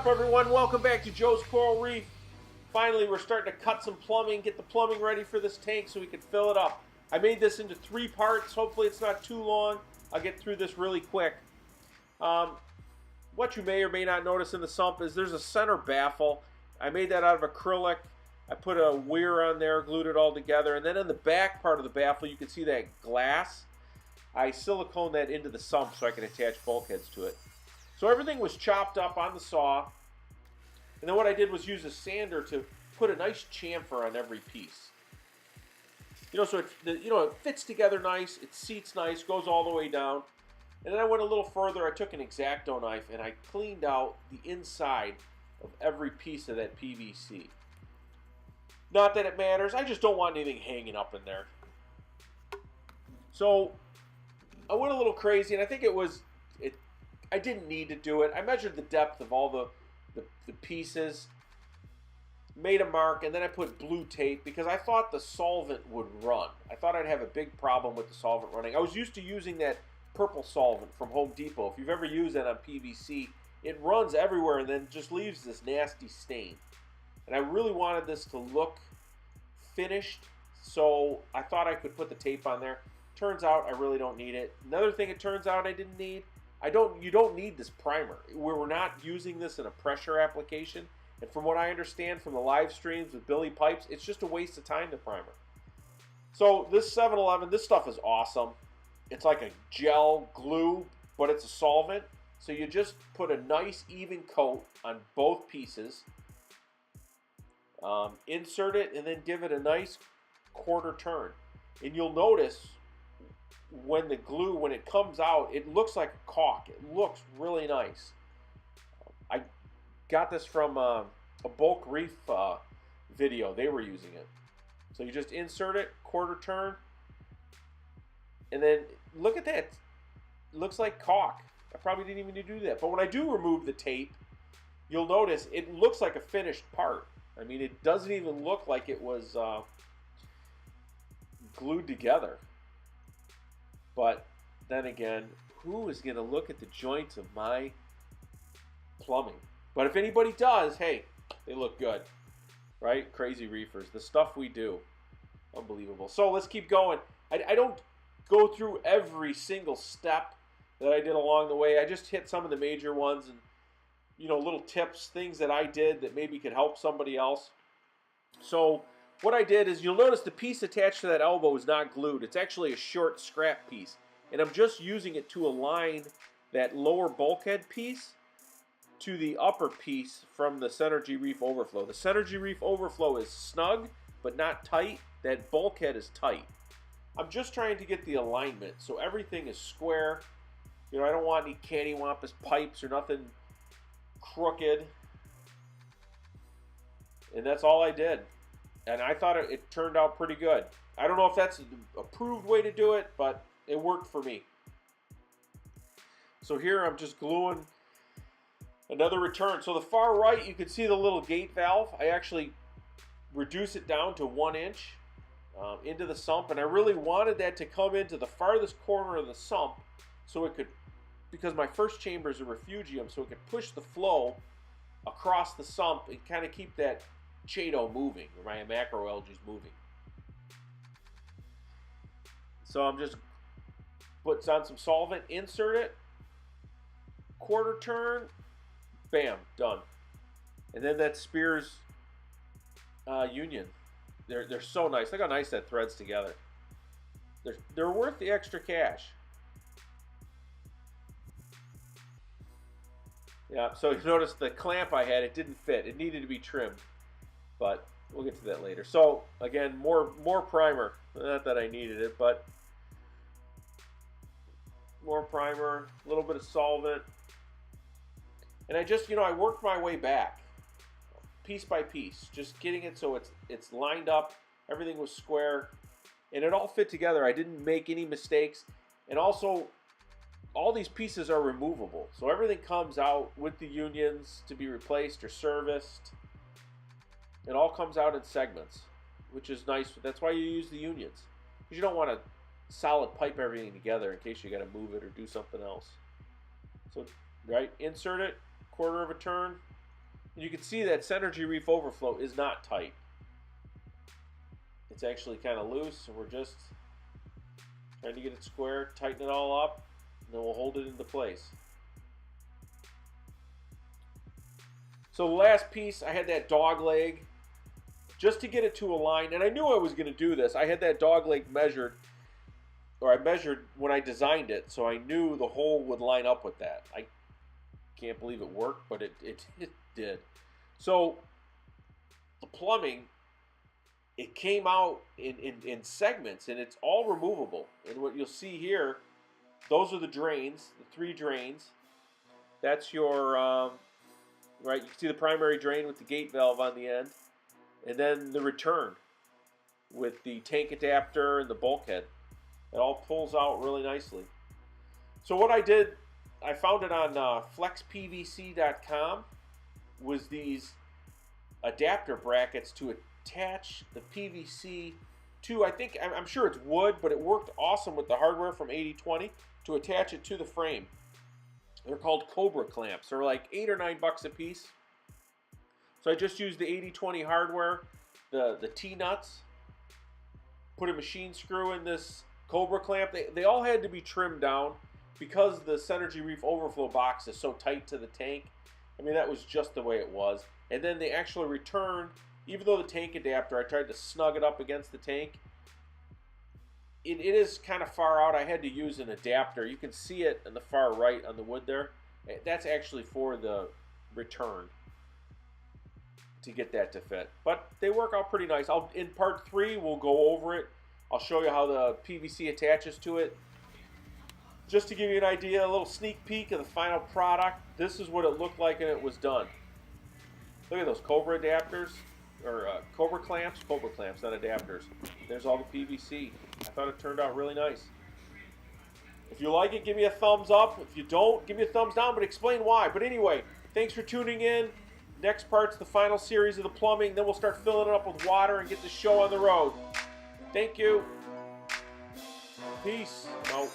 up, everyone? Welcome back to Joe's Coral Reef. Finally, we're starting to cut some plumbing, get the plumbing ready for this tank so we can fill it up. I made this into 3 parts. Hopefully it's not too long. I'll get through this really quick. What you may or may not notice in the sump is there's a center baffle. I made that out of acrylic. I put a weir on there, glued it all together, and then in the back part of the baffle you can see that glass. I siliconed that into the sump so I can attach bulkheads to it. So everything was chopped up on the saw, and then what I did was use a sander to put a nice chamfer on every piece. So it fits together nice, it seats nice, goes all the way down. And then I went a little further. I took an X-Acto knife and I cleaned out the inside of every piece of that PVC. Not that it matters, I just don't want anything hanging up in there. So I went a little crazy, and I think I didn't need to do it. I measured the depth of all the pieces, made a mark, and then I put blue tape because I thought the solvent would run. I thought I'd have a big problem with the solvent running. I was used to using that purple solvent from Home Depot. If you've ever used that on PVC, it runs everywhere and then just leaves this nasty stain. And I really wanted this to look finished, so I thought I could put the tape on there. Turns out I really don't need it. Another thing it turns out I didn't need, you don't need this primer. We're not using this in a pressure application. And from what I understand from the live streams with Billy Pipes, it's just a waste of time to primer. So this 7-Eleven, this stuff is awesome. It's like a gel glue, but it's a solvent. So you just put a nice even coat on both pieces. Insert it and then give it a nice quarter turn. And you'll notice when the glue, when it comes out, it looks like a caulk. It looks really nice. I got this from a bulk reef video. They were using it. So you just insert it, quarter turn, and then look at that. It looks like caulk. I probably didn't even need to do that. But when I do remove the tape, you'll notice it looks like a finished part. I mean, it doesn't even look like it was glued together. But then again, who is going to look at the joints of my plumbing? But if anybody does, hey, they look good, right? Crazy reefers, the stuff we do, unbelievable. So let's keep going. I don't go through every single step that I did along the way. I just hit some of the major ones and, little tips, things that I did that maybe could help somebody else. So what I did is, you'll notice the piece attached to that elbow is not glued. It's actually a short scrap piece. And I'm just using it to align that lower bulkhead piece to the upper piece from the Synergy Reef Overflow. The Synergy Reef Overflow is snug, but not tight. That bulkhead is tight. I'm just trying to get the alignment so everything is square. I don't want any cattywampus pipes or nothing crooked. And that's all I did. And I thought it turned out pretty good. I don't know if that's an approved way to do it, but it worked for me. So here I'm just gluing another return. So the far right, you can see the little gate valve. I actually reduce it down to 1 inch into the sump. And I really wanted that to come into the farthest corner of the sump so it could, because my first chamber is a refugium, so it could push the flow across the sump and kind of keep that Chaeto moving, or my macroalgae moving. So I'm just putting on some solvent, insert it, quarter turn, bam, done. And then that Spears union. They're so nice. Look how nice that threads together. They're worth the extra cash. Yeah, so you notice the clamp I had, it didn't fit. It needed to be trimmed. But we'll get to that later. So again, more primer. Not that I needed it, but more primer, a little bit of solvent. And I just, I worked my way back, piece by piece, just getting it so it's lined up. Everything was square, and it all fit together. I didn't make any mistakes. And also, all these pieces are removable. So everything comes out with the unions to be replaced or serviced. It all comes out in segments, which is nice. That's why you use the unions, because you don't want to solid pipe everything together in case you got to move it or do something else. So, right, insert it, quarter of a turn, And you can see that Synergy Reef Overflow is not tight. It's actually kind of loose, so we're just trying to get it square, tighten it all up, and then we'll hold it into place. So the last piece, I had that dog leg just to get it to align, and I knew I was going to do this. I had that dog leg measured, or I measured when I designed it, so I knew the hole would line up with that. I can't believe it worked, but it did. So the plumbing, it came out in segments, and it's all removable. And what you'll see here, those are the drains, the 3 drains. That's your, right, you can see the primary drain with the gate valve on the end, and then the return with the tank adapter and the bulkhead. It all pulls out really nicely. So what I did, I found it on flexpvc.com, was these adapter brackets to attach the PVC to, I'm sure it's wood, but it worked awesome with the hardware from 80/20 to attach it to the frame. They're called Cobra clamps. They're like $8 or $9 a piece. So I just used the 80/20 hardware, the T-nuts, put a machine screw in this Cobra clamp. They all had to be trimmed down because the Synergy Reef Overflow box is so tight to the tank. I mean, that was just the way it was. And then they actually returned, even though the tank adapter, I tried to snug it up against the tank. It is kind of far out. I had to use an adapter. You can see it in the far right on the wood there. That's actually for the return to get that to fit. But they work out pretty nice. In part 3, we'll go over it. I'll show you how the PVC attaches to it. Just to give you an idea, a little sneak peek of the final product. This is what it looked like and it was done. Look at those Cobra adapters, or Cobra clamps, not adapters. There's all the PVC. I thought it turned out really nice. If you like it, give me a thumbs up. If you don't, give me a thumbs down, but explain why. But anyway, thanks for tuning in. Next part's the final series of the plumbing. Then we'll start filling it up with water and get the show on the road. Thank you. Peace out.